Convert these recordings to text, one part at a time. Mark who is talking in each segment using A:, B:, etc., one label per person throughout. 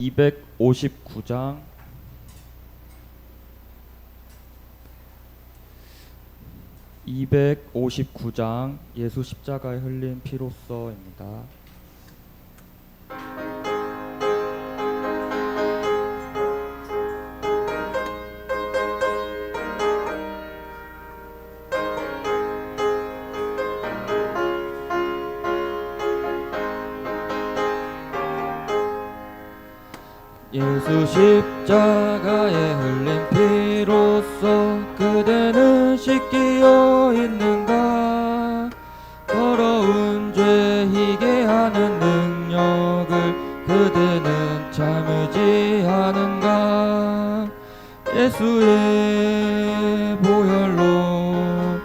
A: 259장 259장 예수 십자가에 흘린 피로써입니다. 예수 십자가에 흘린 피로써 그대는 씻기어 있는가? 더러운 죄 희게 하는 능력을 그대는 참으지 않은가? 예수의 보혈로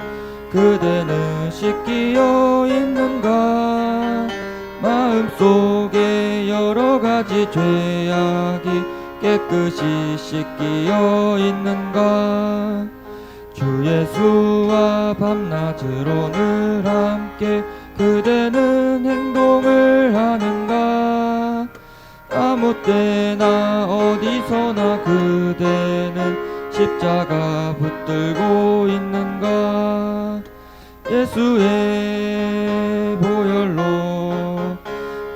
A: 그대는 씻기어 있는가? 마음속에 여러 가지 죄악이 깨끗이 씻기어 있는가? 주 예수와 밤낮으로 늘 함께 그대는 행동을 하는가? 아무 때나 어디서나 그대는 십자가 붙들고 있는가? 예수의 보혈로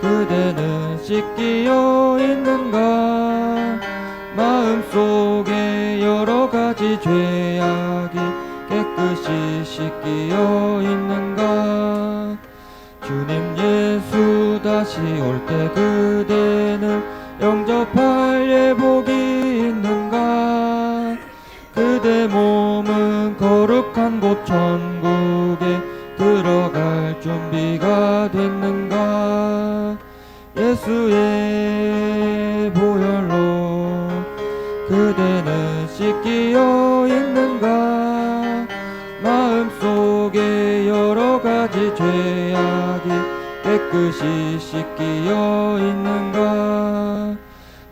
A: 그대는 씻기어 있는가? 마음속에 여러 가지 죄악이 깨끗이 씻기어 있는가? 주님 예수 다시 올 때 그대는 영접할 예복이 있는가? 그대 몸은 거룩한 곳 천국에 들어갈 준비가 됐는가? 예수의 보혈로 그대는 씻기어 있는가? 마음속에 여러 가지 죄악이 깨끗이 씻기어 있는가?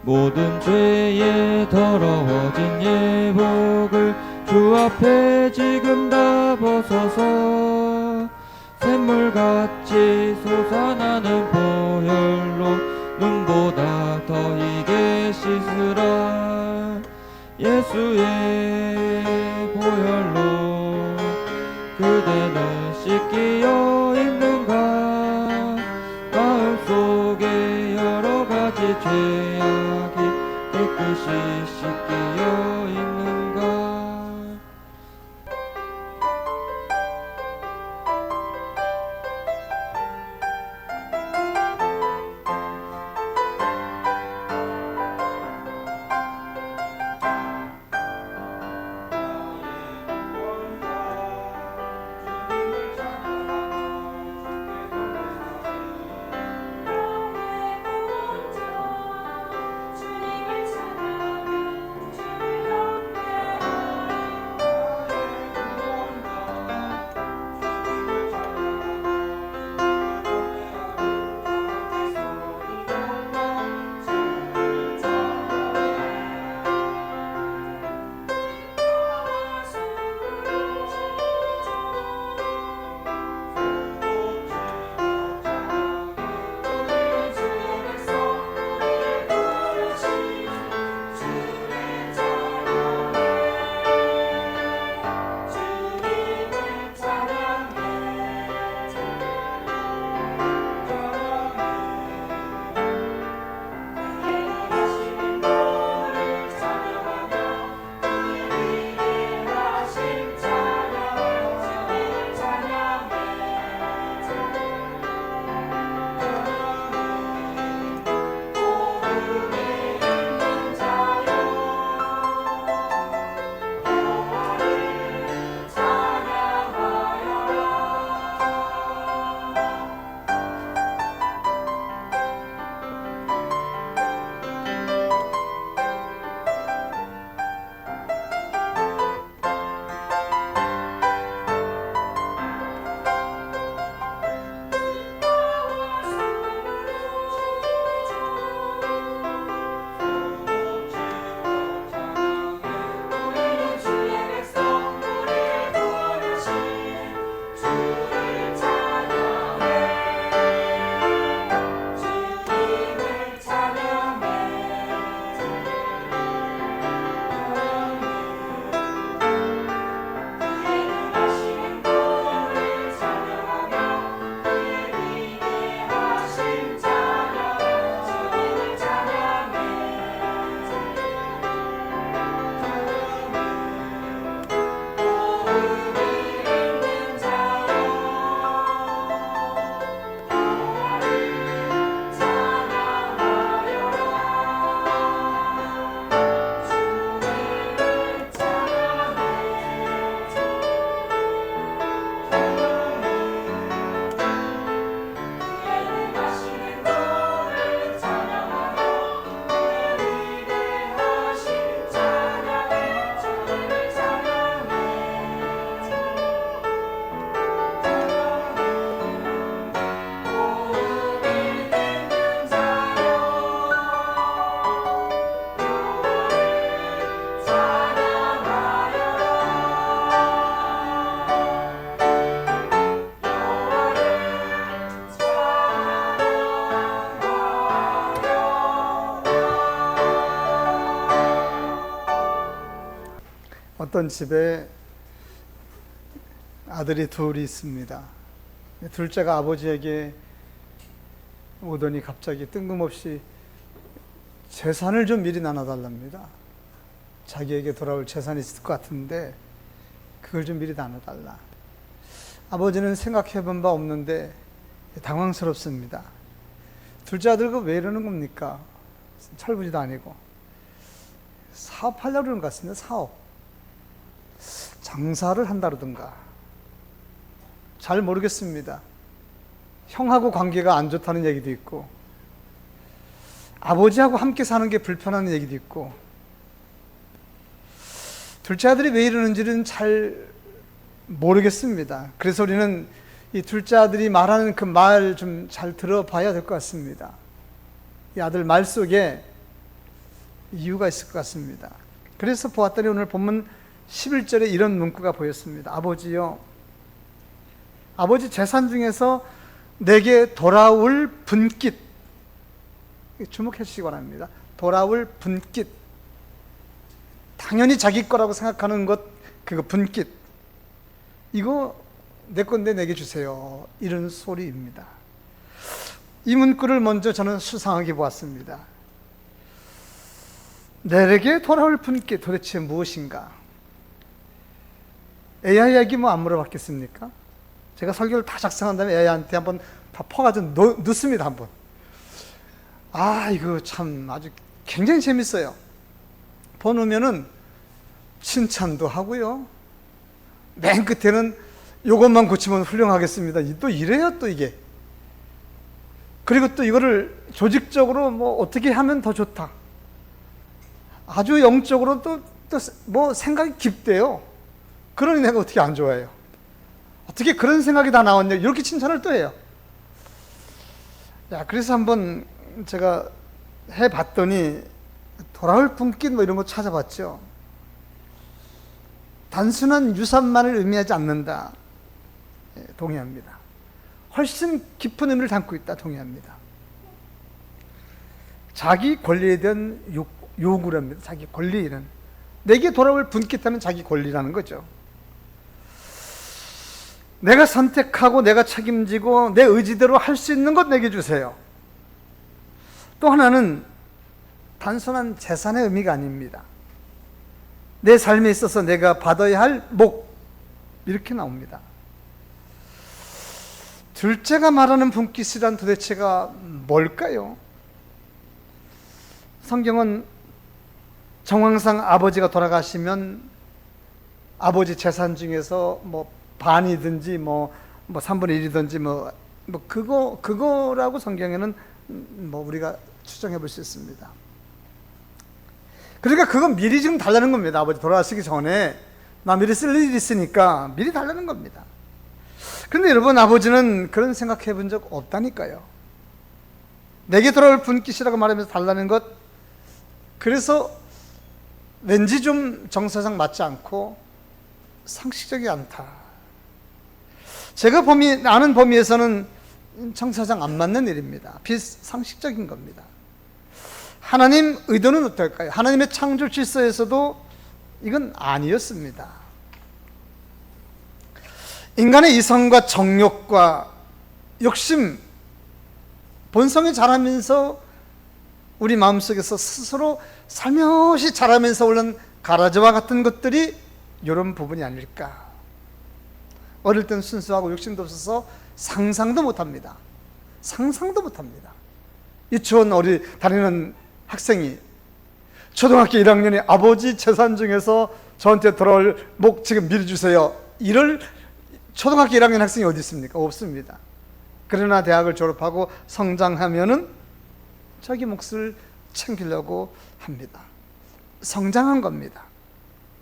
A: 모든 죄에 더러워진 예복을 주 앞에 지금 다 벗어서 샘물같이 솟아나는 보혈로 눈보다 더 희게 씻으라. 예수의 보혈로 그대는 씻기어 있는가? 마음속에 여러 가지 죄악이 깨끗이 씻기어 있는가?
B: 주님을 찾아가 주를 어떤 집에 아들이 둘이 있습니다. 둘째가 아버지에게 오더니 갑자기 뜬금없이 재산을 좀 미리 나눠달랍니다. 자기에게 돌아올 재산이 있을 것 같은데 그걸 좀 미리 나눠달라. 아버지는 생각해본 바 없는데 당황스럽습니다. 둘째 아들 그 왜 이러는 겁니까? 철부지도 아니고 사업하려고 그러는 것 같습니다. 사업, 장사를 한다든가 잘 모르겠습니다. 형하고 관계가 안 좋다는 얘기도 있고 아버지하고 함께 사는 게 불편한 얘기도 있고 둘째 아들이 왜 이러는지는 잘 모르겠습니다. 그래서 우리는 이 둘째 아들이 말하는 그 말 좀 잘 들어봐야 될 것 같습니다. 이 아들 말 속에 이유가 있을 것 같습니다. 그래서 보았더니 오늘 본문 11절에 이런 문구가 보였습니다. 아버지요, 아버지 재산 중에서 내게 돌아올 분깃, 주목해 주시기 바랍니다. 돌아올 분깃, 당연히 자기 거라고 생각하는 것, 그거 분깃, 이거 내 건데 내게 주세요, 이런 소리입니다. 이 문구를 먼저 저는 수상하게 보았습니다. 내게 돌아올 분깃 도대체 무엇인가? AI에게 뭐 안 물어봤겠습니까? 제가 설교를 다 작성한 다음에 AI한테 한번 다 퍼가지고 넣습니다. 한번. 이거 참 아주 굉장히 재밌어요. 보놓으면은 칭찬도 하고요, 맨 끝에는 요것만 고치면 훌륭하겠습니다, 또 이래요. 또 이게, 그리고 또 이거를 조직적으로 뭐 어떻게 하면 더 좋다, 아주 영적으로 또 뭐 생각이 깊대요. 그러니 내가 어떻게 안 좋아해요? 어떻게 그런 생각이 다 나왔냐, 이렇게 칭찬을 또 해요. 그래서 한번 제가 해봤더니 돌아올 분깃 뭐 이런 거 찾아봤죠. 단순한 유산만을 의미하지 않는다. 동의합니다. 훨씬 깊은 의미를 담고 있다. 동의합니다. 자기 권리에 대한 요구랍니다. 자기 권리는, 내게 돌아올 분깃하는 자기 권리라는 거죠. 내가 선택하고 내가 책임지고 내 의지대로 할 수 있는 것 내게 주세요. 또 하나는 단순한 재산의 의미가 아닙니다. 내 삶에 있어서 내가 받아야 할 목, 이렇게 나옵니다. 둘째가 말하는 분깃이란 도대체가 뭘까요? 성경은 정황상 아버지가 돌아가시면 아버지 재산 중에서 뭐 반이든지 뭐 3분의 1이든지 그거라고 성경에는 우리가 추정해 볼 수 있습니다. 그러니까 그건 미리 지금 달라는 겁니다. 아버지 돌아가시기 전에 나 미리 쓸 일이 있으니까 미리 달라는 겁니다. 그런데 여러분, 아버지는 그런 생각해 본 적 없다니까요. 내게 돌아올 분깃이라고 말하면서 달라는 것, 그래서 왠지 좀 정서상 맞지 않고 상식적이 않다. 제가 아는 범위에서는 정서상 안 맞는 일입니다. 비상식적인 겁니다. 하나님 의도는 어떨까요? 하나님의 창조 질서에서도 이건 아니었습니다. 인간의 이성과 정욕과 욕심, 본성이 자라면서 우리 마음속에서 스스로 살며시 자라면서 오른 가라지와 같은 것들이 이런 부분이 아닐까. 어릴 땐 순수하고 욕심도 없어서 상상도 못합니다. 상상도 못합니다. 유치원 다니는 학생이 초등학교 1학년에 아버지 재산 중에서 저한테 돌아올 목 지금 미리 주세요, 이럴 초등학교 1학년 학생이 어디 있습니까? 없습니다. 그러나 대학을 졸업하고 성장하면은 자기 몫을 챙기려고 합니다. 성장한 겁니다.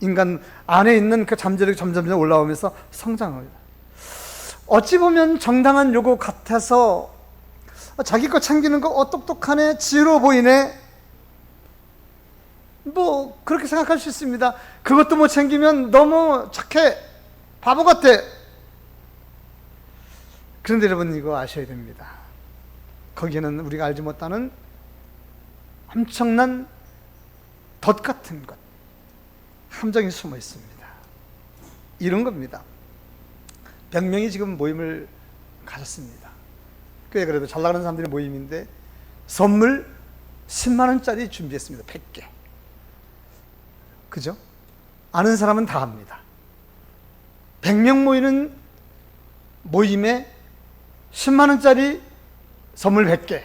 B: 인간 안에 있는 그 잠재력이 점점 올라오면서 성장합니다. 어찌 보면 정당한 요구 같아서 자기 거 챙기는 거 똑똑하네, 지혜로워 보이네, 그렇게 생각할 수 있습니다. 그것도 못 챙기면 너무 착해, 바보 같아. 그런데 여러분, 이거 아셔야 됩니다. 거기에는 우리가 알지 못하는 엄청난 덫 같은 것, 함정이 숨어 있습니다. 이런 겁니다. 100명이 지금 모임을 가졌습니다. 꽤 그래도 잘 나가는 사람들의 모임인데 선물 10만 원짜리 준비했습니다. 100개. 그죠? 아는 사람은 다 합니다. 100명 모이는 모임에 10만 원짜리 선물 100개.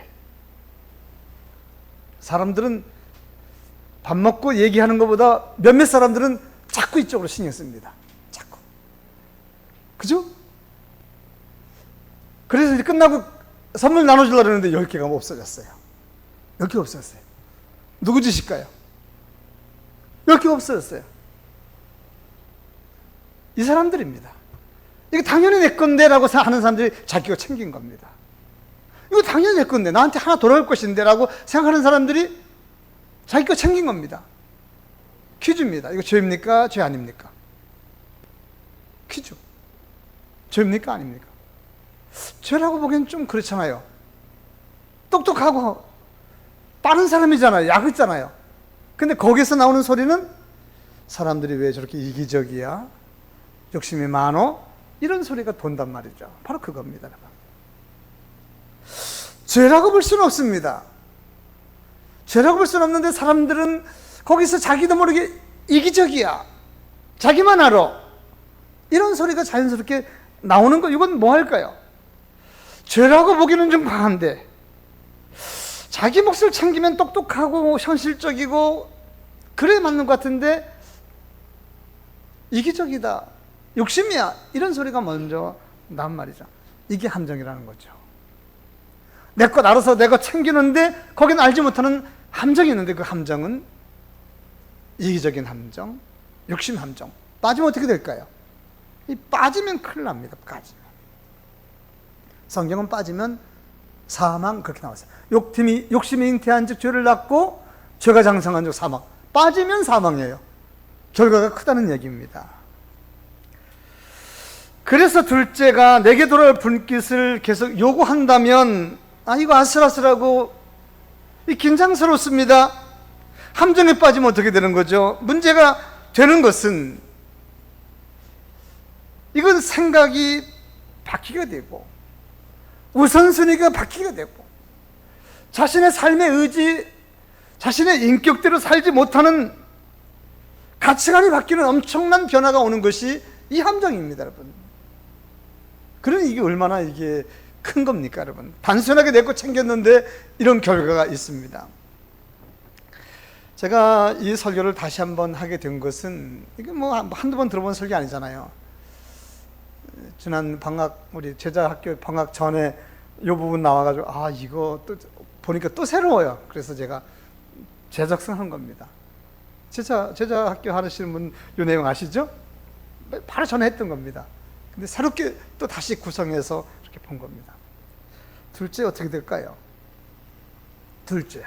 B: 사람들은 밥 먹고 얘기하는 것보다 몇몇 사람들은 자꾸 이쪽으로 신경 씁니다. 자꾸. 그죠? 그래서 이제 끝나고 선물 나눠주려고 했는데 10개가 없어졌어요. 10개 없어졌어요. 누구 짓일까요? 10개 없어졌어요. 이 사람들입니다. 이거 당연히 내 건데 라고 하는 사람들이 자기가 챙긴 겁니다. 이거 당연히 내 건데 나한테 하나 돌아올 것인데 라고 생각하는 사람들이 자기가 챙긴 겁니다. 퀴즈입니다. 이거 죄입니까? 죄 아닙니까? 퀴즈. 죄입니까? 아닙니까? 죄라고 보기엔 좀 그렇잖아요. 똑똑하고 빠른 사람이잖아요. 약 있잖아요. 근데 거기서 나오는 소리는 사람들이 왜 저렇게 이기적이야? 욕심이 많어? 이런 소리가 돈단 말이죠. 바로 그겁니다. 죄라고 볼 수는 없습니다. 죄라고 볼 수는 없는데 사람들은 거기서 자기도 모르게 이기적이야. 자기만 알아. 이런 소리가 자연스럽게 나오는 거, 이건 뭐 할까요? 죄라고 보기는 좀 과한데 자기 몫을 챙기면 똑똑하고 현실적이고 그래 맞는 것 같은데 이기적이다, 욕심이야, 이런 소리가 먼저 난 말이죠. 이게 함정이라는 거죠. 내 것 알아서 내 것 챙기는데 거기는 알지 못하는 함정이 있는데 그 함정은 이기적인 함정, 욕심 함정. 빠지면 어떻게 될까요? 이 빠지면 큰일 납니다. 빠지면. 성경은 빠지면 사망 그렇게 나왔어요. 욕심이 잉태한 즉 죄를 낳고 죄가 장성한 즉 사망. 빠지면 사망이에요. 결과가 크다는 얘기입니다. 그래서 둘째가 내게 돌아올 분깃을 계속 요구한다면 이거 아슬아슬하고 긴장스럽습니다. 함정에 빠지면 어떻게 되는 거죠? 문제가 되는 것은 이건 생각이 바뀌게 되고 우선순위가 바뀌게 되고 자신의 삶의 의지, 자신의 인격대로 살지 못하는 가치관이 바뀌는 엄청난 변화가 오는 것이 이 함정입니다, 여러분. 그러니 이게 얼마나 이게 큰 겁니까, 여러분? 단순하게 내 거 챙겼는데 이런 결과가 있습니다. 제가 이 설교를 다시 한번 하게 된 것은 이게 뭐 한두 번 들어본 설교 아니잖아요. 지난 방학, 우리 제자학교 방학 전에 이 부분 나와가지고 이거 또 보니까 또 새로워요. 그래서 제가 재작성한 겁니다. 제자학교 하시는 분 이 내용 아시죠? 바로 전에 했던 겁니다. 근데 새롭게 또 다시 구성해서 이렇게 본 겁니다. 둘째 어떻게 될까요? 둘째,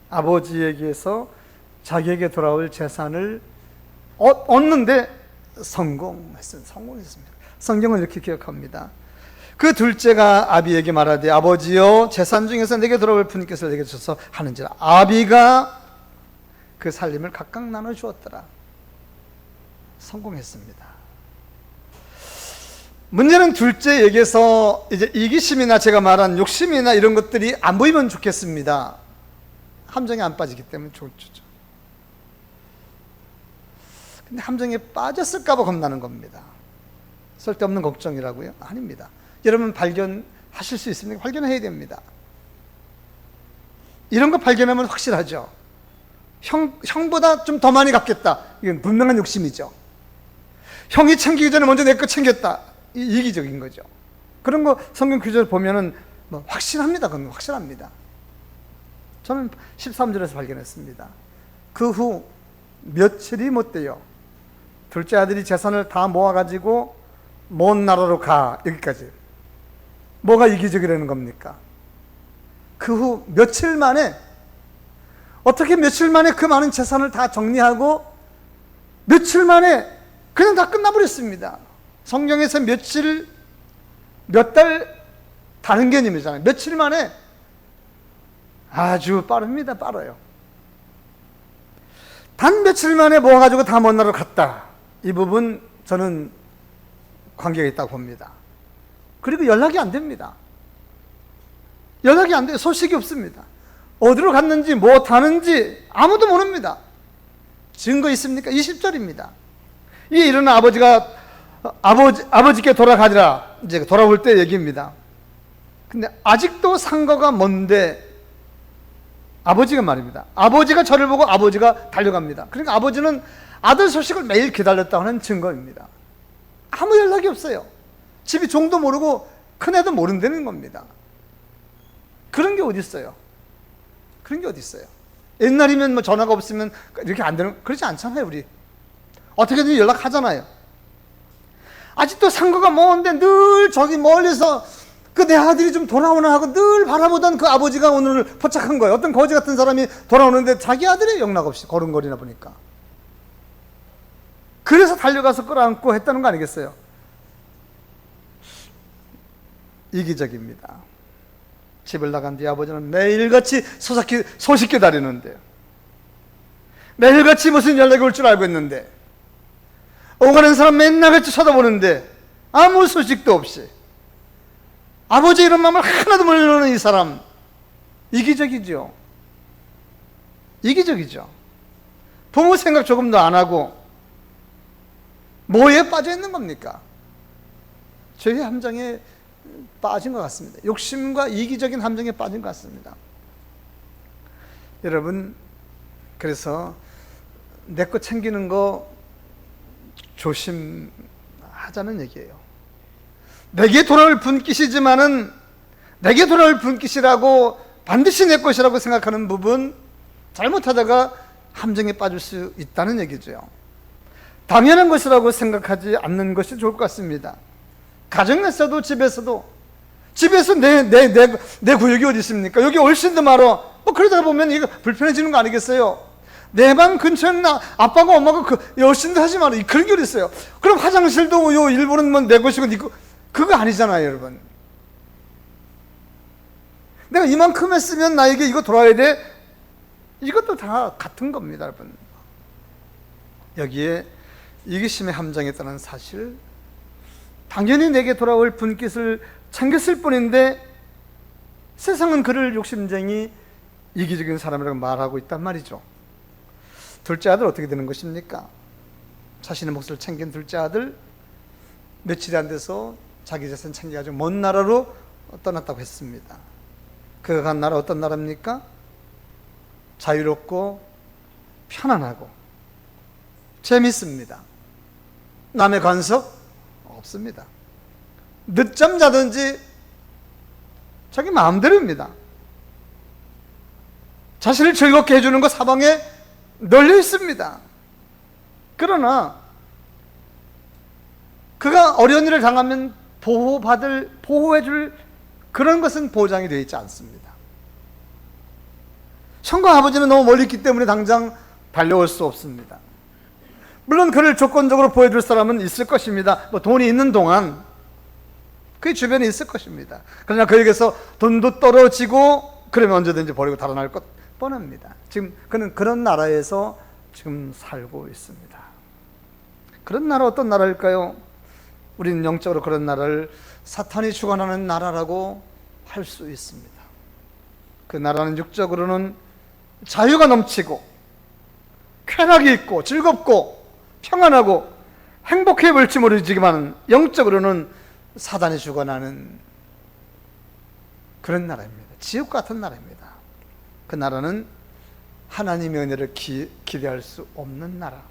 B: 아버지에게서 자기에게 돌아올 재산을 얻는데 성공했습니다. 성경은 이렇게 기억합니다. 그 둘째가 아비에게 말하되 아버지여 재산 중에서 내게 돌아올 분깃을 내게 주셔서 하는지라. 아비가 그 살림을 각각 나눠 주었더라. 성공했습니다. 문제는 둘째에게서 이제 이기심이나 제가 말한 욕심이나 이런 것들이 안 보이면 좋겠습니다. 함정에 안 빠지기 때문에 좋죠. 근데 함정에 빠졌을까 봐 겁나는 겁니다. 쓸데없는 걱정이라고요? 아닙니다. 여러분 발견하실 수 있습니까? 발견해야 됩니다. 이런 거 발견하면 확실하죠. 형보다 좀 더 많이 갚겠다. 이건 분명한 욕심이죠. 형이 챙기기 전에 먼저 내 거 챙겼다. 이기적인 거죠. 그런 거 성경 구절 보면은 뭐 확실합니다. 그건 확실합니다. 저는 13절에서 발견했습니다. 그 후 며칠이 못 돼요. 둘째 아들이 재산을 다 모아가지고 먼 나라로 가. 여기까지. 뭐가 이기적이라는 겁니까? 그 후 며칠 만에, 어떻게 며칠 만에 그 많은 재산을 다 정리하고 며칠 만에 그냥 다 끝나버렸습니다. 성경에서 며칠, 몇 달 다른 개념이잖아요. 며칠 만에 아주 빠릅니다. 빠르요. 단 며칠 만에 모아가지고 다 먼 나라로 갔다. 이 부분 저는 관계가 있다고 봅니다. 그리고 연락이 안 됩니다. 연락이 안 돼요. 소식이 없습니다. 어디로 갔는지 뭐 타는지 아무도 모릅니다. 증거 있습니까? 20절입니다. 이 일어난 아버지가 아버지께 돌아가지라 이제 돌아올 때 얘기입니다. 근데 아직도 상거가 먼데 아버지가 말입니다. 아버지가 저를 보고 아버지가 달려갑니다. 그러니까 아버지는 아들 소식을 매일 기다렸다고 하는 증거입니다. 아무 연락이 없어요. 집이 종도 모르고 큰애도 모른다는 겁니다. 그런 게 어디 있어요? 그런 게 어디 있어요? 옛날이면 뭐 전화가 없으면 이렇게 안 되는, 그렇지 않잖아요, 우리. 어떻게든 연락하잖아요. 아직도 상거가 먼데 늘 저기 멀리서 그 내 아들이 좀 돌아오나 하고 늘 바라보던 그 아버지가 오늘 포착한 거예요. 어떤 거지 같은 사람이 돌아오는데 자기 아들이 연락 없이 걸음거리나 보니까. 그래서 달려가서 끌어안고 했다는 거 아니겠어요? 이기적입니다. 집을 나간 뒤 아버지는 매일같이 소식 기다리는데, 매일같이 무슨 연락이 올 줄 알고 있는데, 오가는 사람 맨날 같이 쳐다보는데 아무 소식도 없이 아버지 이런 마음을 하나도 모르는 이 사람, 이기적이죠. 이기적이죠. 부모 생각 조금도 안 하고 뭐에 빠져 있는 겁니까? 죄의 함정에 빠진 것 같습니다. 욕심과 이기적인 함정에 빠진 것 같습니다. 여러분, 그래서 내 거 챙기는 거 조심하자는 얘기예요. 내게 돌아올 분깃이지만은 내게 돌아올 분깃이라고 반드시 내 것이라고 생각하는 부분, 잘못하다가 함정에 빠질 수 있다는 얘기죠. 당연한 것이라고 생각하지 않는 것이 좋을 것 같습니다. 가정에서도 집에서 내 구역이 어디 있습니까? 여기 훨씬 더 많아. 뭐 그러다 보면 이거 불편해지는 거 아니겠어요? 내 방 근처에는 아빠가 엄마가 훨씬 더 하지 마라. 그런 게 어디 있어요? 그럼 화장실도 요 일부는 뭐 내 것이고 그거 아니잖아요, 여러분. 내가 이만큼 했으면 나에게 이거 돌아야 돼. 이것도 다 같은 겁니다, 여러분. 여기에 이기심의 함정에 따른 사실, 당연히 내게 돌아올 분깃을 챙겼을 뿐인데 세상은 그를 욕심쟁이 이기적인 사람이라고 말하고 있단 말이죠. 둘째 아들 어떻게 되는 것입니까? 자신의 몫을 챙긴 둘째 아들, 며칠이 안 돼서 자기 자신 챙겨가지고 먼 나라로 떠났다고 했습니다. 그가 간 나라 어떤 나라입니까? 자유롭고 편안하고 재밌습니다. 남의 간섭 없습니다. 늦잠 자든지 자기 마음대로입니다. 자신을 즐겁게 해주는 것 사방에 널려 있습니다. 그러나 그가 어려운 일을 당하면 보호해줄 그런 것은 보장이 되어 있지 않습니다. 형과 아버지는 너무 멀리 있기 때문에 당장 달려올 수 없습니다. 물론 그를 조건적으로 보여줄 사람은 있을 것입니다. 뭐 돈이 있는 동안 그 주변에 있을 것입니다. 그러나 그에게서 돈도 떨어지고 그러면 언제든지 버리고 달아날 것 뻔합니다. 지금 그는 그런 나라에서 지금 살고 있습니다. 그런 나라 어떤 나라일까요? 우리는 영적으로 그런 나라를 사탄이 주관하는 나라라고 할 수 있습니다. 그 나라는 육적으로는 자유가 넘치고 쾌락이 있고 즐겁고 평안하고 행복해 볼지 모르지만 영적으로는 사단이 주관하는 그런 나라입니다. 지옥 같은 나라입니다. 그 나라는 하나님의 은혜를 기대할 수 없는 나라,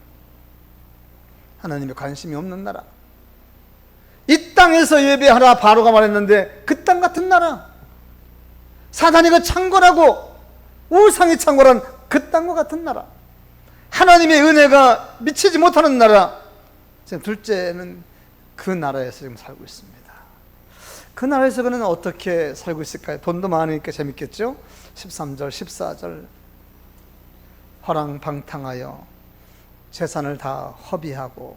B: 하나님의 관심이 없는 나라. 이 땅에서 예배하라 바로가 말했는데 그 땅 같은 나라, 사단이 그 창궐하고 우상이 창궐한 그 땅과 같은 나라, 하나님의 은혜가 미치지 못하는 나라. 지금 둘째는 그 나라에서 지금 살고 있습니다. 그 나라에서 그는 어떻게 살고 있을까요? 돈도 많으니까 재밌겠죠? 13절, 14절. 허랑방탕하여 재산을 다 허비하고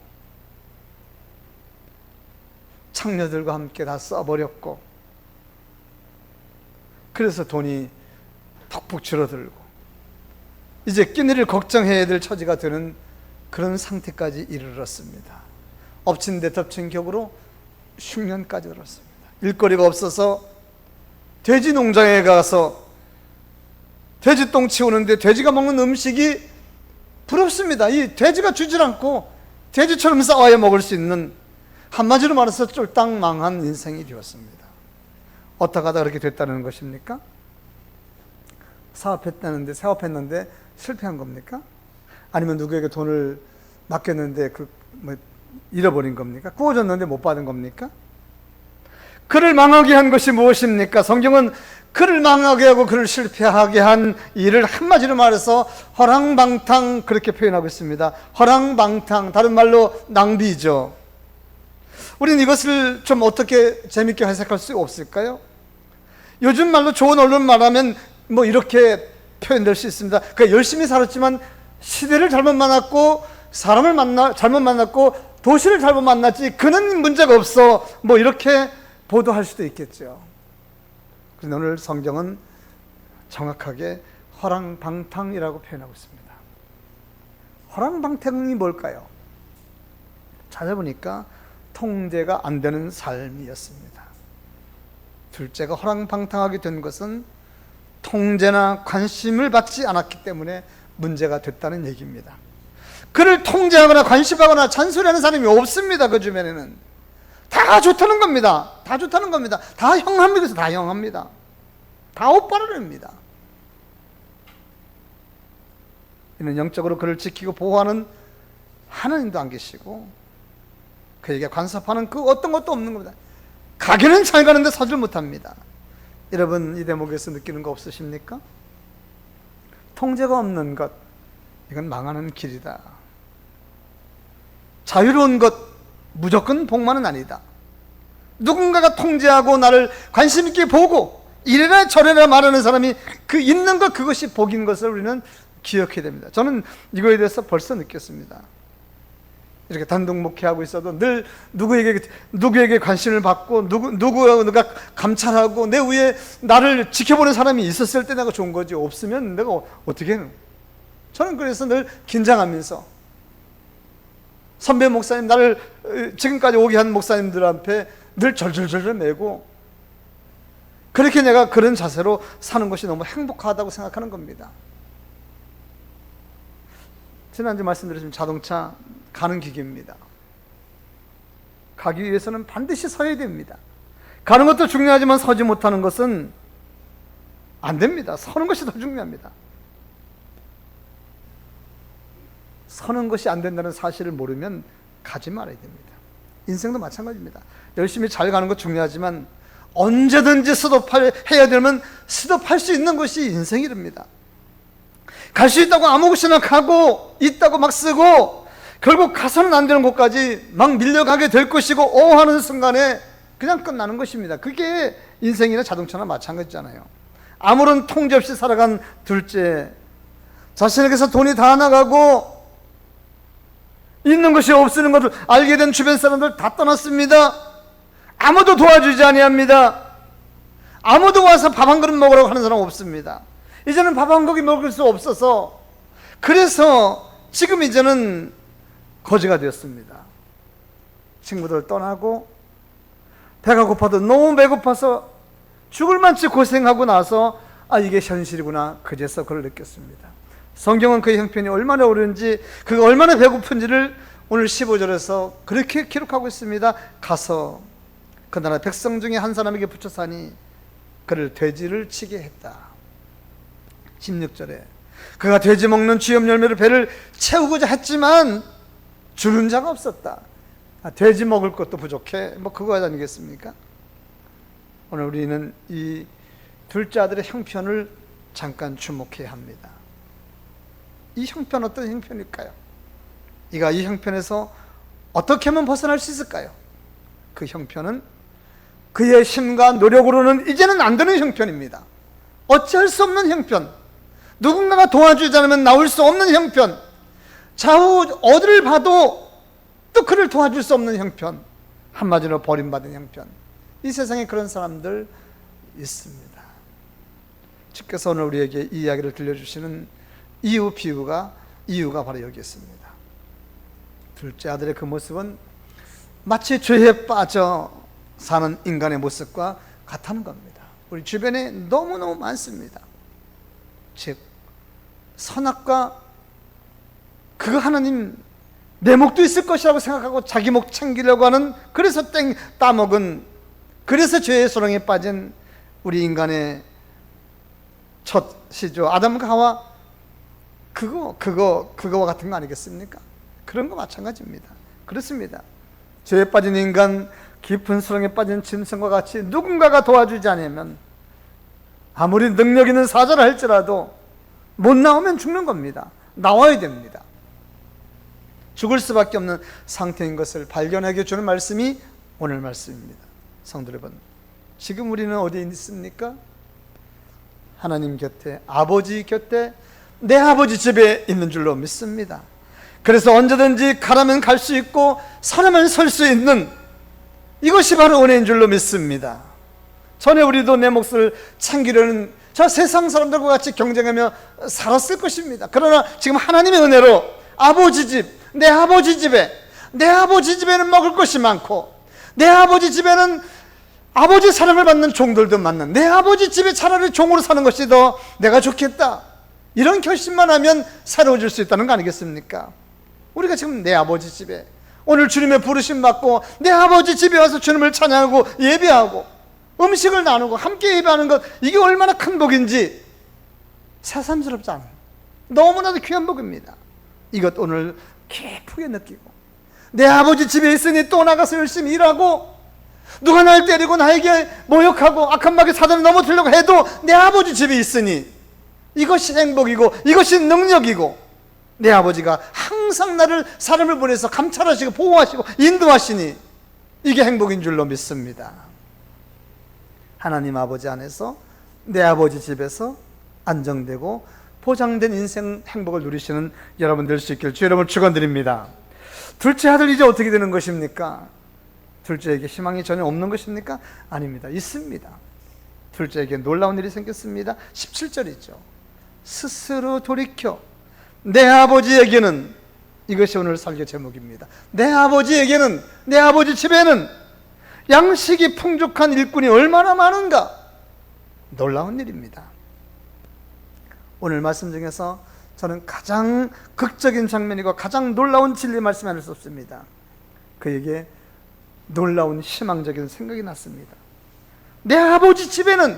B: 창녀들과 함께 다 써버렸고, 그래서 돈이 푹푹 줄어들고 이제 끼니를 걱정해야 될 처지가 되는 그런 상태까지 이르렀습니다. 엎친 데 덮친 격으로 흉년까지 들었습니다. 일거리가 없어서 돼지 농장에 가서 돼지똥 치우는데 돼지가 먹는 음식이 부럽습니다. 이 돼지가 주질 않고 돼지처럼 싸워야 먹을 수 있는, 한마디로 말해서 쫄딱 망한 인생이 되었습니다. 어떻게 하다 그렇게 됐다는 것입니까? 사업했는데 실패한 겁니까? 아니면 누구에게 돈을 맡겼는데 잃어버린 겁니까? 구워줬는데 못 받은 겁니까? 그를 망하게 한 것이 무엇입니까? 성경은 그를 망하게 하고 그를 실패하게 한 일을 한마디로 말해서 허랑방탕, 그렇게 표현하고 있습니다. 허랑방탕, 다른 말로 낭비죠. 우리는 이것을 좀 어떻게 재밌게 해석할 수 없을까요? 요즘 말로 좋은 언론 말하면 이렇게 표현될 수 있습니다. 그러니까 열심히 살았지만 시대를 잘못 만났고 사람을 잘못 만났고 도시를 잘못 만났지 그는 문제가 없어, 이렇게 보도할 수도 있겠죠. 그런데 오늘 성경은 정확하게 허랑방탕이라고 표현하고 있습니다. 허랑방탕이 뭘까요? 찾아보니까 통제가 안 되는 삶이었습니다. 둘째가 허랑방탕하게 된 것은 통제나 관심을 받지 않았기 때문에 문제가 됐다는 얘기입니다. 그를 통제하거나 관심하거나 잔소리하는 사람이 없습니다. 그 주변에는 다 좋다는 겁니다. 다 좋다는 겁니다. 다 형합니다. 다 형합니다. 다 오빠를 합니다. 이는 영적으로 그를 지키고 보호하는 하나님도 안 계시고 그에게 간섭하는 그 어떤 것도 없는 겁니다. 가게는 잘 가는데 사지를 못합니다. 여러분, 이 대목에서 느끼는 거 없으십니까? 통제가 없는 것, 이건 망하는 길이다. 자유로운 것, 무조건 복만은 아니다. 누군가가 통제하고 나를 관심 있게 보고 이래라 저래라 말하는 사람이 그 있는 것, 그것이 복인 것을 우리는 기억해야 됩니다. 저는 이거에 대해서 벌써 느꼈습니다. 이렇게 단독 목회하고 있어도 늘 누구에게 관심을 받고 누가 감찰하고 내 위에 나를 지켜보는 사람이 있었을 때 내가 좋은 거지, 없으면 내가 어떻게 해요? 저는 그래서 늘 긴장하면서 선배 목사님, 나를 지금까지 오게 한 목사님들 앞에 늘 절절절절 매고, 그렇게 내가 그런 자세로 사는 것이 너무 행복하다고 생각하는 겁니다. 지난주 말씀드렸지만 자동차 가는 기계입니다. 가기 위해서는 반드시 서야 됩니다. 가는 것도 중요하지만 서지 못하는 것은 안 됩니다. 서는 것이 더 중요합니다. 서는 것이 안 된다는 사실을 모르면 가지 말아야 됩니다. 인생도 마찬가지입니다. 열심히 잘 가는 것 중요하지만 언제든지 스톱해야 되면 스톱할 수 있는 것이 인생이랍니다. 갈 수 있다고 아무 곳이나 가고 있다고 막 쓰고 결국 가서는 안 되는 곳까지 막 밀려가게 될 것이고 하는 순간에 그냥 끝나는 것입니다. 그게 인생이나 자동차나 마찬가지잖아요. 아무런 통제 없이 살아간 둘째, 자신에게서 돈이 다 나가고 있는 것이 없는 것을 알게 된 주변 사람들 다 떠났습니다. 아무도 도와주지 아니합니다. 아무도 와서 밥 한 그릇 먹으라고 하는 사람 없습니다. 이제는 밥 한 그릇 먹을 수 없어서, 그래서 지금 이제는 거지가 되었습니다. 친구들 떠나고 배가 고파도 너무 배고파서 죽을 만치 고생하고 나서 이게 현실이구나, 그제서 그걸 느꼈습니다. 성경은 그의 형편이 얼마나 어려운지, 그가 얼마나 배고픈지를 오늘 15절에서 그렇게 기록하고 있습니다. 가서 그 나라 백성 중에 한 사람에게 붙여 사니 그를 돼지를 치게 했다. 16절에 그가 돼지 먹는 쥐염 열매로 배를 채우고자 했지만 주는 자가 없었다. 돼지 먹을 것도 부족해, 그거 아니겠습니까? 오늘 우리는 이 둘째 아들의 형편을 잠깐 주목해야 합니다. 이 형편 어떤 형편일까요? 이가 이 형편에서 어떻게 하면 벗어날 수 있을까요? 그 형편은 그의 힘과 노력으로는 이제는 안 되는 형편입니다. 어찌할 수 없는 형편, 누군가가 도와주지 않으면 나올 수 없는 형편, 좌우 어디를 봐도 또 그를 도와줄 수 없는 형편, 한마디로 버림받은 형편. 이 세상에 그런 사람들 있습니다. 주께서 오늘 우리에게 이 이야기를 들려주시는 이유가 바로 여기 있습니다. 둘째 아들의 그 모습은 마치 죄에 빠져 사는 인간의 모습과 같다는 겁니다. 우리 주변에 너무너무 많습니다. 즉 선악과 그거 하나님 내 목도 있을 것이라고 생각하고 자기 목 챙기려고 하는, 그래서 따먹은, 그래서 죄의 소랑에 빠진 우리 인간의 첫 시조 아담과 하와, 그거와 같은 거 아니겠습니까? 그런 거 마찬가지입니다. 그렇습니다. 죄에 빠진 인간, 깊은 수렁에 빠진 짐승과 같이 누군가가 도와주지 않으면 아무리 능력 있는 사자를 할지라도 못 나오면 죽는 겁니다. 나와야 됩니다. 죽을 수밖에 없는 상태인 것을 발견하게 주는 말씀이 오늘 말씀입니다. 성도 여러분, 지금 우리는 어디에 있습니까? 하나님 곁에, 아버지 곁에, 내 아버지 집에 있는 줄로 믿습니다. 그래서 언제든지 가라면 갈 수 있고 서라면 설 수 있는, 이것이 바로 은혜인 줄로 믿습니다. 전에 우리도 내 몫을 챙기려는 저 세상 사람들과 같이 경쟁하며 살았을 것입니다. 그러나 지금 하나님의 은혜로 아버지 집, 내 아버지 집에는 먹을 것이 많고, 내 아버지 집에는 아버지 사랑을 받는 종들도 많는, 내 아버지 집에 차라리 종으로 사는 것이 더 내가 좋겠다, 이런 결심만 하면 새로워질 수 있다는 거 아니겠습니까? 우리가 지금 내 아버지 집에 오늘 주님의 부르심 받고 내 아버지 집에 와서 주님을 찬양하고 예배하고 음식을 나누고 함께 예배하는 것, 이게 얼마나 큰 복인지 새삼스럽지 않아요. 너무나도 귀한 복입니다. 이것 오늘 깊게 느끼고, 내 아버지 집에 있으니 또 나가서 열심히 일하고, 누가 날 때리고 나에게 모욕하고 악한 마귀 사단을 넘어뜨리려고 해도 내 아버지 집에 있으니 이것이 행복이고 이것이 능력이고, 내 아버지가 항상 나를, 사람을 보내서 감찰하시고 보호하시고 인도하시니 이게 행복인 줄로 믿습니다. 하나님 아버지 안에서, 내 아버지 집에서 안정되고 보장된 인생 행복을 누리시는 여러분 될 수 있기를 주 여러분 축원드립니다. 둘째 아들 이제 어떻게 되는 것입니까? 둘째에게 희망이 전혀 없는 것입니까? 아닙니다. 있습니다. 둘째에게 놀라운 일이 생겼습니다. 17절이죠. 스스로 돌이켜 내 아버지에게는, 이것이 오늘 설교 제목입니다. 내 아버지에게는, 내 아버지 집에는 양식이 풍족한 일꾼이 얼마나 많은가. 놀라운 일입니다. 오늘 말씀 중에서 저는 가장 극적인 장면이고 가장 놀라운 진리 말씀이 아닐 수 없습니다. 그에게 놀라운 희망적인 생각이 났습니다. 내 아버지 집에는,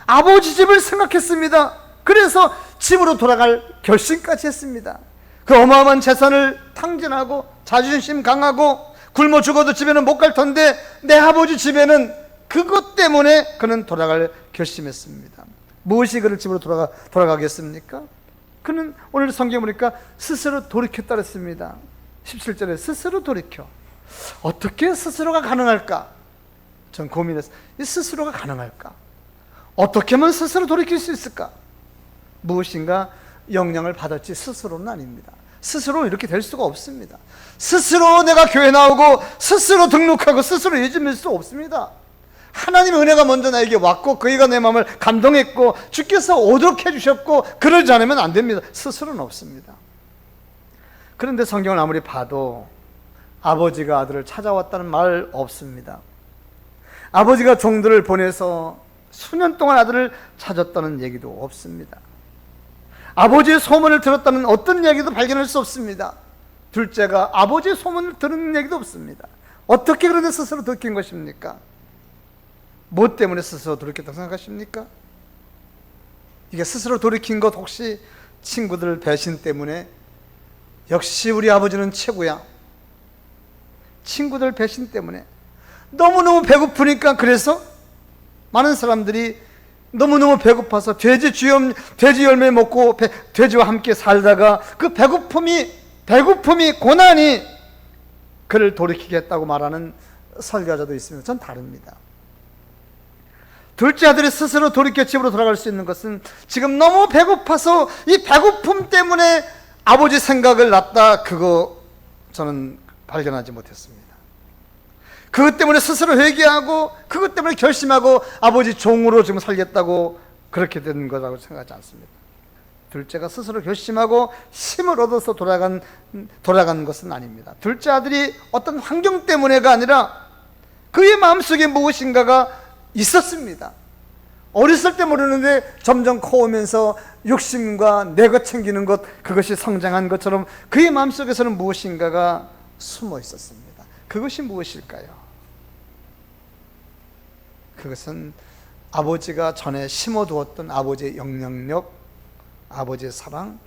B: 아버지 집을 생각했습니다. 그래서 집으로 돌아갈 결심까지 했습니다. 그 어마어마한 재산을 탕진하고 자존심 강하고 굶어 죽어도 집에는 못 갈 텐데 내 아버지 집에는, 그것 때문에 그는 돌아갈 결심했습니다. 무엇이 그를 집으로 돌아가겠습니까? 그는 오늘 성경 보니까 스스로 돌이켰다 그랬습니다. 17절에 스스로 돌이켜. 어떻게 스스로가 가능할까? 전 고민했어요. 이 스스로가 가능할까? 어떻게 하면 스스로 돌이킬 수 있을까? 무엇인가 영향을 받았지 스스로는 아닙니다. 스스로 이렇게 될 수가 없습니다. 스스로 내가 교회 나오고 스스로 등록하고 스스로 예수 믿을 수 없습니다. 하나님의 은혜가 먼저 나에게 왔고 그이가 내 마음을 감동했고 주께서 오도록 해주셨고, 그러지 않으면 안 됩니다. 스스로는 없습니다. 그런데 성경을 아무리 봐도 아버지가 아들을 찾아왔다는 말 없습니다. 아버지가 종들을 보내서 수년 동안 아들을 찾았다는 얘기도 없습니다. 아버지의 소문을 들었다는 어떤 얘기도 발견할 수 없습니다. 둘째가 아버지의 소문을 들은 얘기도 없습니다. 어떻게 그런데 스스로 돌이킨 것입니까? 뭐 때문에 스스로 돌이켰다고 생각하십니까? 이게 스스로 돌이킨 것 혹시 친구들 배신 때문에? 역시 우리 아버지는 최고야. 친구들 배신 때문에 너무너무 배고프니까, 그래서 많은 사람들이 너무너무 배고파서 돼지 열매 먹고 돼지와 함께 살다가 그 배고픔이 고난이 그를 돌이키게 했다고 말하는 설교자도 있습니다. 전 다릅니다. 둘째 아들이 스스로 돌이켜 집으로 돌아갈 수 있는 것은 지금 너무 배고파서 이 배고픔 때문에 아버지 생각을 놨다, 그거 저는 발견하지 못했습니다. 그것 때문에 스스로 회개하고 그것 때문에 결심하고 아버지 종으로 지금 살겠다고 그렇게 된 거라고 생각하지 않습니다. 둘째가 스스로 결심하고 힘을 얻어서 돌아간 것은 아닙니다. 둘째 아들이 어떤 환경 때문에가 아니라 그의 마음속에 무엇인가가 있었습니다. 어렸을 때 모르는데 점점 커오면서 욕심과 내 것 챙기는 것, 그것이 성장한 것처럼 그의 마음속에서는 무엇인가가 숨어 있었습니다. 그것이 무엇일까요? 그것은 아버지가 전에 심어두었던 아버지의 영향력, 아버지의 사랑,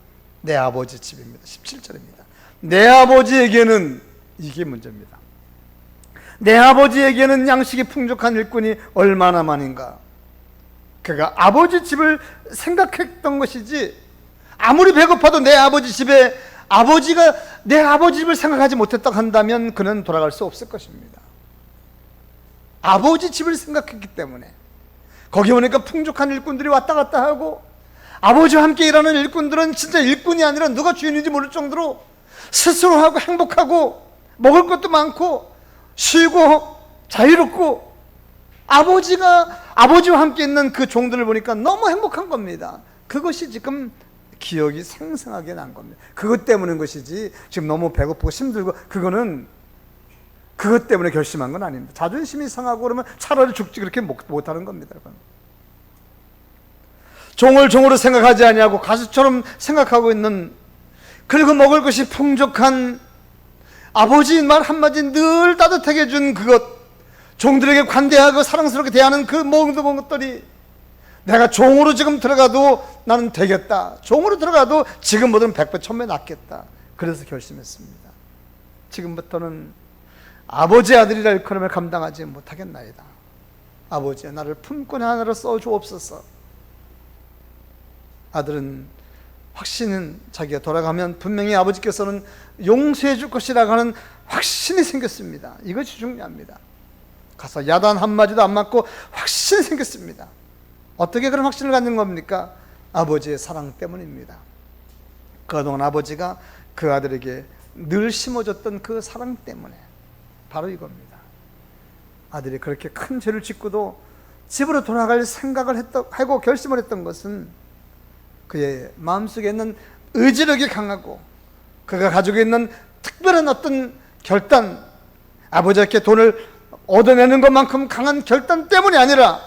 B: 내 아버지 집입니다. 17절입니다. 내 아버지에게는, 이게 문제입니다. 내 아버지에게는 양식이 풍족한 일꾼이 얼마나 많은가. 그가 아버지 집을 생각했던 것이지, 아무리 배고파도 내 아버지 집에, 아버지가 내 아버지 집을 생각하지 못했다 한다면 그는 돌아갈 수 없을 것입니다. 아버지 집을 생각했기 때문에. 거기 오니까 풍족한 일꾼들이 왔다 갔다 하고, 아버지와 함께 일하는 일꾼들은 진짜 일꾼이 아니라 누가 주인인지 모를 정도로 스스로 하고 행복하고 먹을 것도 많고 쉬고 자유롭고, 아버지와 함께 있는 그 종들을 보니까 너무 행복한 겁니다. 그것이 지금 기억이 생생하게 난 겁니다. 그것 때문인 것이지 지금 너무 배고프고 힘들고 그거는 그것 때문에 결심한 건 아닙니다. 자존심이 상하고 그러면 차라리 죽지 그렇게 못하는 겁니다. 종을 종으로 생각하지 아니하고 가수처럼 생각하고 있는, 그리고 먹을 것이 풍족한 아버지 말 한마디 늘 따뜻하게 해준 그것, 종들에게 관대하고 사랑스럽게 대하는 그 모든 것들이 내가 종으로 지금 들어가도 나는 되겠다. 종으로 들어가도 지금보다는 100배 1000배 낫겠다. 그래서 결심했습니다. 지금부터는 아버지의 아들이라 일컬음을 감당하지 못하겠나이다. 아버지여, 나를 품꾼 하나로 써주옵소서. 아들은 확신은 자기가 돌아가면 분명히 아버지께서는 용서해 줄 것이라고 하는 확신이 생겼습니다. 이것이 중요합니다. 가서 야단 한마디도 안 맞고 확신이 생겼습니다. 어떻게 그런 확신을 갖는 겁니까? 아버지의 사랑 때문입니다. 그동안 아버지가 그 아들에게 늘 심어줬던 그 사랑 때문에, 바로 이겁니다. 아들이 그렇게 큰 죄를 짓고도 집으로 돌아갈 생각을 하고 결심을 했던 것은 그의 마음속에 있는 의지력이 강하고 그가 가지고 있는 특별한 어떤 결단, 아버지께 돈을 얻어내는 것만큼 강한 결단 때문이 아니라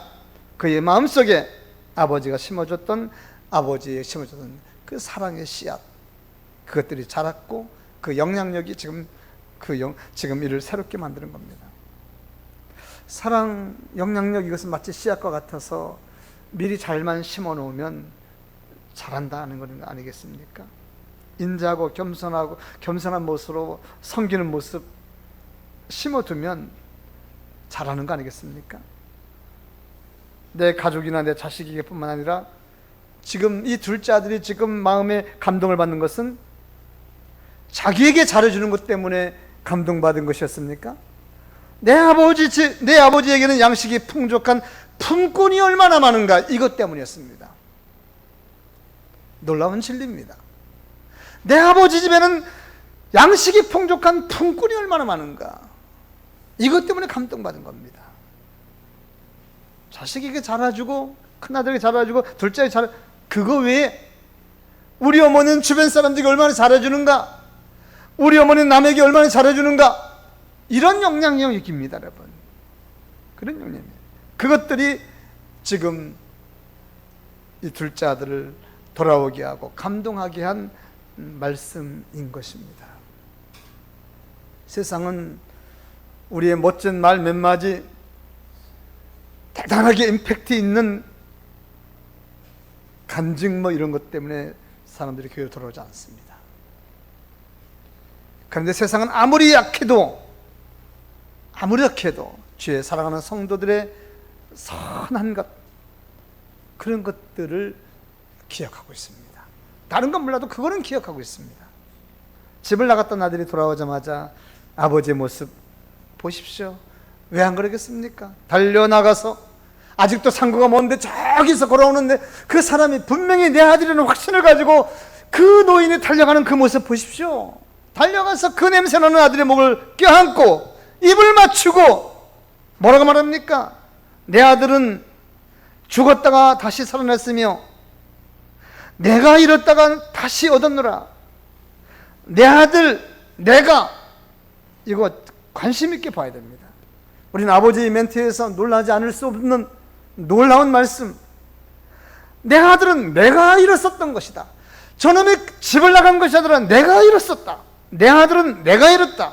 B: 그의 마음속에 아버지가 심어줬던 그 사랑의 씨앗, 그것들이 자랐고 그 영향력이 지금 이를 새롭게 만드는 겁니다. 사랑, 영향력, 이것은 마치 씨앗과 같아서 미리 잘만 심어 놓으면 자란다는 건 아니겠습니까? 인자하고 겸손한 모습으로 섬기는 모습 심어두면 자라는 거 아니겠습니까? 내 가족이나 내 자식에게 뿐만 아니라 지금 이 둘째 아들이 지금 마음에 감동을 받는 것은 자기에게 잘해주는 것 때문에 감동받은 것이었습니까? 내 아버지에게는 양식이 풍족한 품꾼이 얼마나 많은가, 이것 때문이었습니다. 놀라운 진리입니다. 내 아버지 집에는 양식이 풍족한 품꾼이 얼마나 많은가, 이것 때문에 감동받은 겁니다. 자식에게 잘해주고 큰아들에게 잘해주고 둘째에게 그거 외에 우리 어머니는 주변 사람들에게 얼마나 잘해주는가, 우리 어머니는 남에게 얼마나 잘해주는가, 이런 영향력입니다, 여러분. 그런 영향력. 그것들이 지금 이 둘째 아들을 돌아오게 하고 감동하게 한 말씀인 것입니다. 세상은 우리의 멋진 말 몇 마디, 대단하게 임팩트 있는 간증 이런 것 때문에 사람들이 교회로 돌아오지 않습니다. 그런데 세상은 아무리 약해도 주의 사랑하는 성도들의 선한 것, 그런 것들을 기억하고 있습니다. 다른 건 몰라도 그거는 기억하고 있습니다. 집을 나갔던 아들이 돌아오자마자 아버지의 모습 보십시오. 왜 안 그러겠습니까? 달려나가서, 아직도 상고가 먼데 저기서 걸어오는데 그 사람이 분명히 내 아들이라는 확신을 가지고 그 노인이 달려가는 그 모습 보십시오. 달려가서 그 냄새나는 아들의 목을 껴안고 입을 맞추고 뭐라고 말합니까? 내 아들은 죽었다가 다시 살아났으며 내가 잃었다가 다시 얻었노라. 내 아들 내가, 이거 관심 있게 봐야 됩니다. 우리는 아버지의 멘트에서 놀라지 않을 수 없는 놀라운 말씀. 내 아들은 내가 잃었었던 것이다. 저놈이 집을 나간 것이 아니라 내가 잃었었다. 내 아들은 내가 잃었다.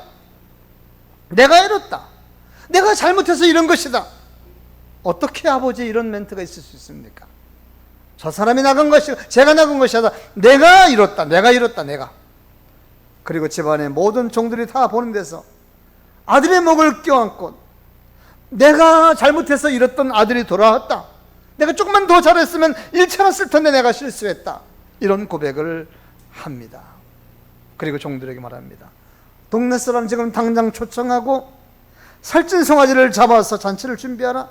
B: 내가 잃었다. 내가 잘못해서 이런 것이다. 어떻게 아버지 이런 멘트가 있을 수 있습니까? 저 사람이 나간 것이, 제가 나간 것이 아니라 내가 잃었다. 내가 잃었다. 내가. 그리고 집안의 모든 종들이 다 보는 데서 아들의 목을 껴안고 내가 잘못해서 잃었던 아들이 돌아왔다. 내가 조금만 더 잘했으면 잃지 않았을 텐데 내가 실수했다. 이런 고백을 합니다. 그리고 종들에게 말합니다. 동네 사람 지금 당장 초청하고 살찐 송아지를 잡아서 잔치를 준비하라.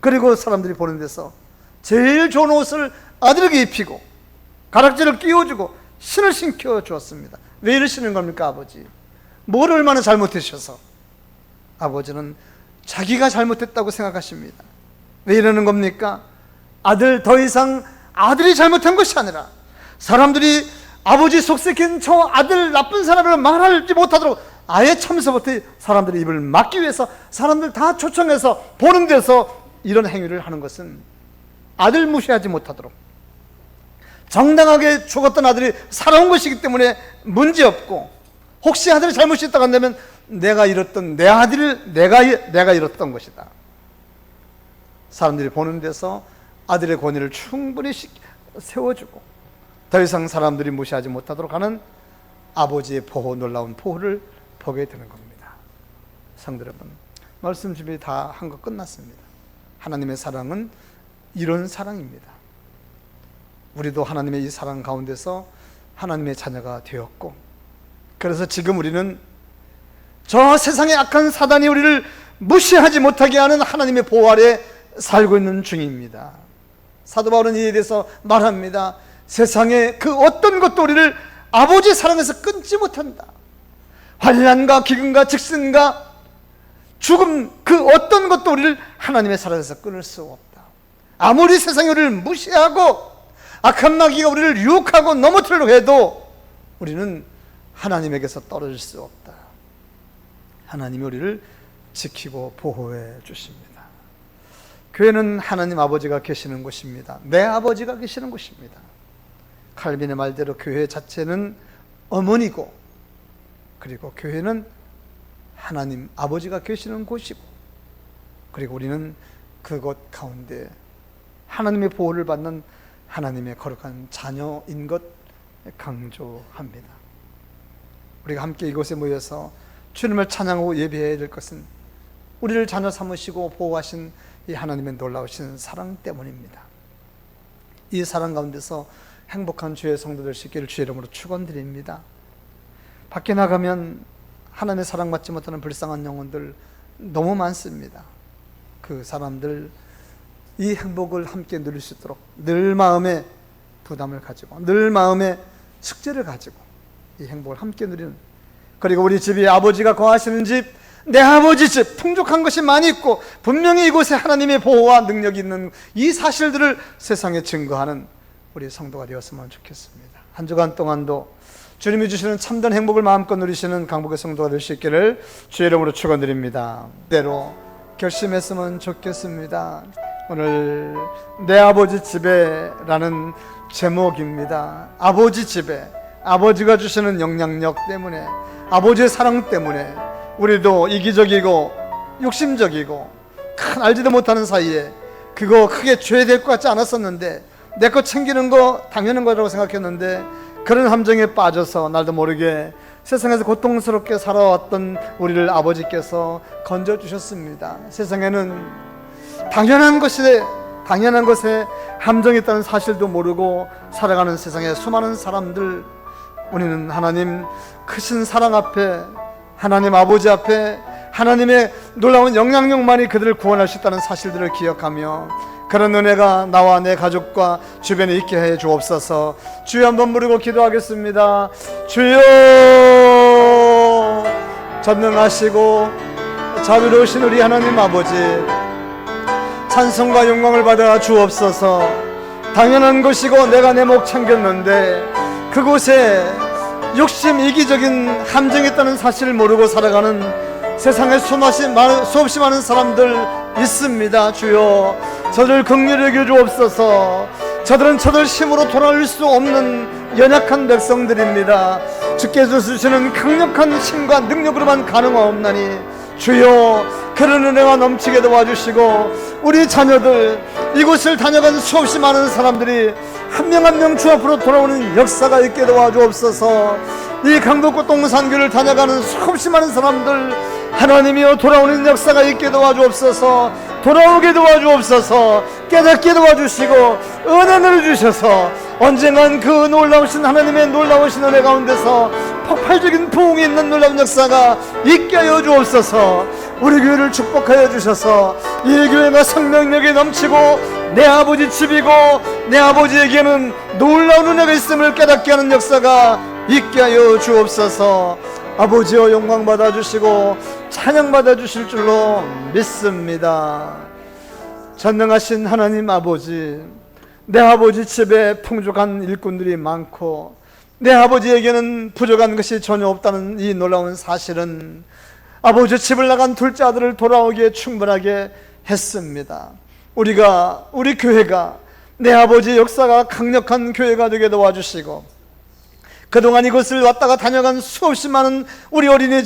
B: 그리고 사람들이 보는 데서 제일 좋은 옷을 아들에게 입히고 가락지를 끼워주고 신을 신겨 주었습니다. 왜 이러시는 겁니까, 아버지? 뭘 얼마나 잘못하셔서? 아버지는 자기가 잘못했다고 생각하십니다. 왜 이러는 겁니까? 아들, 더 이상 아들이 잘못한 것이 아니라 사람들이 아버지 속삭인 저 아들 나쁜 사람을 말하지 못하도록 아예 처음부터 사람들이 입을 막기 위해서 사람들 다 초청해서 보는 데서 이런 행위를 하는 것은 아들 무시하지 못하도록, 정당하게 죽었던 아들이 살아온 것이기 때문에 문제없고, 혹시 아들이 잘못이 있다고 한다면 내가 잃었던 내 아들을 내가 잃었던 것이다. 사람들이 보는 데서 아들의 권위를 충분히 세워주고 더 이상 사람들이 무시하지 못하도록 하는 아버지의 보호, 놀라운 보호를 보게 되는 겁니다. 성도 여러분, 말씀 준비 다 한 거 끝났습니다. 하나님의 사랑은 이런 사랑입니다. 우리도 하나님의 이 사랑 가운데서 하나님의 자녀가 되었고, 그래서 지금 우리는 저 세상의 악한 사단이 우리를 무시하지 못하게 하는 하나님의 보호 아래 살고 있는 중입니다. 사도 바울은 이에 대해서 말합니다. 세상의 그 어떤 것도 우리를 아버지 사랑에서 끊지 못한다. 환난과 기근과 직승과 죽음, 그 어떤 것도 우리를 하나님의 사랑에서 끊을 수 없다. 아무리 세상이 우리를 무시하고 악한 마귀가 우리를 유혹하고 넘어뜨리려고 해도 우리는 하나님에게서 떨어질 수 없다. 하나님이 우리를 지키고 보호해 주십니다. 교회는 하나님 아버지가 계시는 곳입니다. 내 아버지가 계시는 곳입니다. 칼빈의 말대로 교회 자체는 어머니고, 그리고 교회는 하나님 아버지가 계시는 곳이고, 그리고 우리는 그곳 가운데 하나님의 보호를 받는 하나님의 거룩한 자녀인 것 강조합니다. 우리가 함께 이곳에 모여서 주님을 찬양하고 예배해야 될 것은 우리를 자녀 삼으시고 보호하신 이 하나님의 놀라우신 사랑 때문입니다. 이 사랑 가운데서 행복한 주의 성도 될 수 있기를 주의 이름으로 축원드립니다. 밖에 나가면 하나님의 사랑받지 못하는 불쌍한 영혼들 너무 많습니다. 그 사람들 이 행복을 함께 누릴 수 있도록 늘 마음에 부담을 가지고, 늘 마음에 숙제를 가지고 이 행복을 함께 누리는, 그리고 우리 집이 아버지가 거하시는 집, 내 아버지 집, 풍족한 것이 많이 있고 분명히 이곳에 하나님의 보호와 능력이 있는 이 사실들을 세상에 증거하는 우리 성도가 되었으면 좋겠습니다. 한 주간 동안도 주님이 주시는 참된 행복을 마음껏 누리시는 강복의 성도가 될 수 있기를 주의 이름으로 축원드립니다. 때로 결심했으면 좋겠습니다. 오늘 내 아버지 집에라는 제목입니다. 아버지 집에, 아버지가 주시는 영향력 때문에, 아버지의 사랑 때문에 우리도 이기적이고 욕심적이고 큰 알지도 못하는 사이에 그거 크게 죄될 것 같지 않았었는데, 내 거 챙기는 거 당연한 거라고 생각했는데 그런 함정에 빠져서 날도 모르게 세상에서 고통스럽게 살아왔던 우리를 아버지께서 건져주셨습니다. 세상에는 당연한 것에 함정이 있다는 사실도 모르고 살아가는 세상에 수많은 사람들, 우리는 하나님 크신 사랑 앞에, 하나님 아버지 앞에 하나님의 놀라운 영향력만이 그들을 구원할 수 있다는 사실들을 기억하며 그런 은혜가 나와 내 가족과 주변에 있게 해 주옵소서. 주여 한번 부르고 기도하겠습니다. 주여, 전능하시고 자비로우신 우리 하나님 아버지, 찬송과 영광을 받아 주옵소서. 당연한 것이고 내가 내 목 챙겼는데 그곳에 욕심, 이기적인 함정이 있다는 사실을 모르고 살아가는 세상에 수없이 많은 사람들 있습니다. 주여, 저들 긍휼히 여겨 주옵소서. 저들은 저들 힘으로 돌아올 수 없는 연약한 백성들입니다. 주께서 주시는 강력한 힘과 능력으로만 가능하옵나니 주여, 그런 은혜가 넘치게 도와주시고 우리 자녀들, 이곳을 다녀간 수없이 많은 사람들이 한 명 한 명 주 앞으로 돌아오는 역사가 있게 도와주옵소서. 이 강북구 동산교를 다녀가는 수없이 많은 사람들, 하나님이여 돌아오는 역사가 있게 도와주옵소서. 돌아오게 도와주옵소서. 깨닫게 도와주시고 은혜를 주셔서 언젠간 그 놀라우신 하나님의 놀라우신 은혜 가운데서 폭발적인 부흥이 있는 놀라운 역사가 있게 하여 주옵소서. 우리 교회를 축복하여 주셔서 이 교회가 생명력이 넘치고 내 아버지 집이고 내 아버지에게는 놀라운 은혜가 있음을 깨닫게 하는 역사가 있게 하여 주옵소서. 아버지여, 영광 받아주시고 찬양 받아주실 줄로 믿습니다. 전능하신 하나님 아버지, 내 아버지 집에 풍족한 일꾼들이 많고 내 아버지에게는 부족한 것이 전혀 없다는 이 놀라운 사실은 아버지 집을 나간 둘째 아들을 돌아오기에 충분하게 했습니다. 우리 교회가 내 아버지의 역사가 강력한 교회가 되게 도와주시고 그동안 이곳을 왔다가 다녀간 수없이 많은 우리 어린이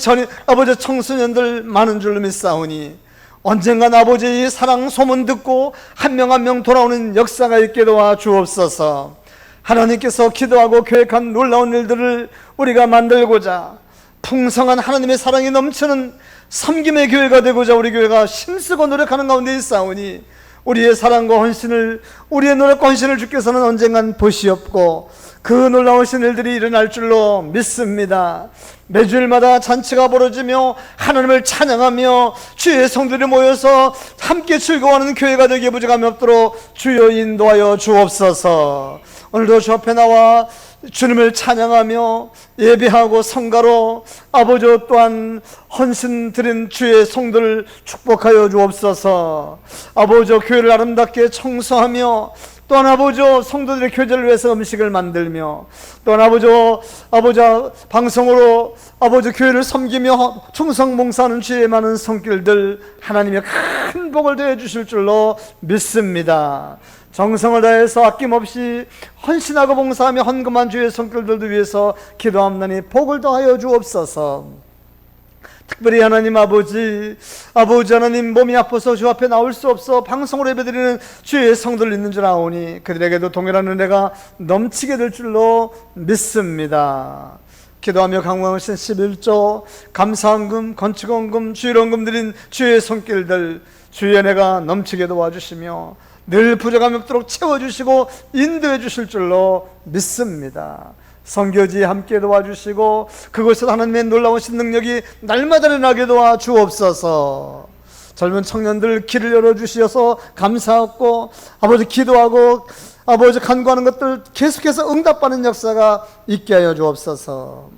B: 아버지 청소년들 많은 줄로 믿사오니 언젠간 아버지의 사랑 소문 듣고 한 명 한 명 돌아오는 역사가 있게 도와 주옵소서. 하나님께서 기도하고 계획한 놀라운 일들을 우리가 만들고자 풍성한 하나님의 사랑이 넘치는 섬김의 교회가 되고자 우리 교회가 힘쓰고 노력하는 가운데 있사오니 우리의 사랑과 헌신을, 우리의 노력과 헌신을 주께서는 언젠간 보시옵고 그 놀라우신 일들이 일어날 줄로 믿습니다. 매주일마다 잔치가 벌어지며 하나님을 찬양하며 주의 성들이 모여서 함께 즐거워하는 교회가 되기에 부족함이 없도록 주여 인도하여 주옵소서. 오늘도 주 앞에 나와 주님을 찬양하며 예배하고 성가로 아버지 또한 헌신 드린 주의 성도를 축복하여 주옵소서. 아버지 교회를 아름답게 청소하며 또한 아버지 성도들의 교제를 위해서 음식을 만들며 또한 아버지 방송으로 아버지 교회를 섬기며 충성 봉사하는 주의 많은 손길들 하나님의 큰 복을 더해 주실 줄로 믿습니다. 정성을 다해서 아낌없이 헌신하고 봉사하며 헌금한 주의 손길들도 위해서 기도합나니 복을 더하여 주옵소서. 특별히 하나님 아버지 하나님 몸이 아파서 주 앞에 나올 수 없어 방송으로 예배드리는 주의 성도들 있는 줄 아오니 그들에게도 동일한 은혜가 넘치게 될 줄로 믿습니다. 기도하며 강구하신 11조 감사헌금, 건축헌금, 주일헌금 드린 주의 손길들 주의 은혜가 넘치게 도와주시며 늘 부족함이 없도록 채워주시고 인도해 주실 줄로 믿습니다. 선교지 함께 도와주시고 그곳에서 하나님의 놀라우신 능력이 날마다 일어나게 도와주옵소서. 젊은 청년들 길을 열어주셔서 감사하고 아버지 기도하고 아버지 간구하는 것들 계속해서 응답받는 역사가 있게 하여 주옵소서.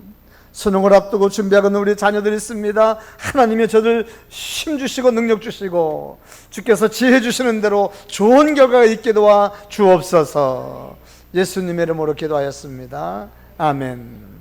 B: 수능을 앞두고 준비하고 있는 우리 자녀들이 있습니다. 하나님이 저들 힘주시고 능력 주시고 주께서 지혜 주시는 대로 좋은 결과가 있게 도와 주옵소서. 예수님의 이름으로 기도하였습니다. 아멘.